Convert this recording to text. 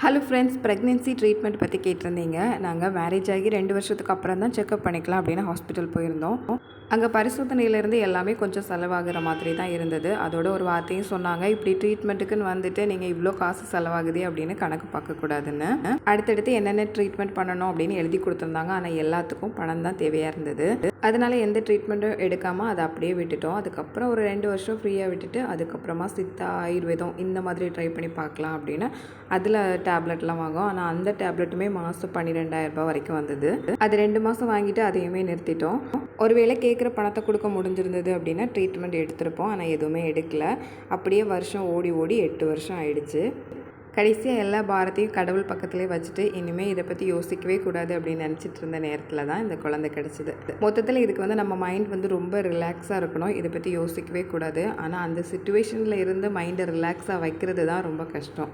Hello friends, pregnancy treatment பற்றி கேட்டிருந்தீங்க. நாங்கள் மேரேஜ் ஆகி 2 வருஷத்துக்கு அப்புறம் தான் செக்அப் பண்ணிக்கலாம் அப்படின்னு ஹாஸ்பிட்டல் போயிருந்தோம். அங்கே பரிசோதனையிலேருந்து எல்லாமே கொஞ்சம் செலவாகிற மாதிரி தான் இருந்தது. அதோட ஒரு வார்த்தையும் சொன்னாங்க, இப்படி ட்ரீட்மெண்ட்டுக்குன்னு வந்துட்டு நீங்கள் இவ்வளோ காசு செலவாகுது அப்படின்னு கணக்கு பார்க்கக்கூடாதுன்னு. அடுத்தடுத்து என்னென்ன ட்ரீட்மெண்ட் பண்ணணும் அப்படின்னு எழுதி கொடுத்துருந்தாங்க. ஆனால் எல்லாத்துக்கும் பணம் தான் தேவையாக இருந்தது. அதனால எந்த ட்ரீட்மெண்ட்டும் எடுக்காமல் அதை அப்படியே விட்டுட்டோம். அதுக்கப்புறம் ஒரு 2 வருஷம் ஃப்ரீயாக விட்டுட்டு அதுக்கப்புறமா சித்தா, ஆயுர்வேதம் இந்த மாதிரி ட்ரை பண்ணி பார்க்கலாம் அப்படின்னு அதில் டேப்லெட்லாம் வாங்கும். ஆனால் அந்த டேப்லெட்டுமே மாதம் 12,000 வரைக்கும் வந்தது. அது 2 மாதம் வாங்கிட்டு அதையுமே நிறுத்திட்டோம். ஒருவேளை கேட்குற பணத்தை கொடுக்க முடிஞ்சிருந்தது அப்படின்னா ட்ரீட்மெண்ட் எடுத்திருப்போம். ஆனால் எதுவுமே எடுக்கலை. அப்படியே வருஷம் ஓடி 8 வருஷம் ஆயிடுச்சு. கடைசியாக எல்லா பாரத்தையும் கடவுள் பக்கத்துலேயே வச்சுட்டு இனிமேல் இதை பற்றி யோசிக்கவே கூடாது அப்படின்னு நினச்சிட்டு இருந்த நேரத்தில் தான் இந்த குழந்தை கிடச்சிது. மொத்தத்தில் இதுக்கு நம்ம மைண்ட் ரொம்ப ரிலாக்ஸாக இருக்கணும். இதை பற்றி யோசிக்கவே கூடாது. ஆனால் அந்த சுச்சுவேஷனில் இருந்து மைண்டை ரிலாக்ஸாக வைக்கிறது தான் ரொம்ப கஷ்டம்.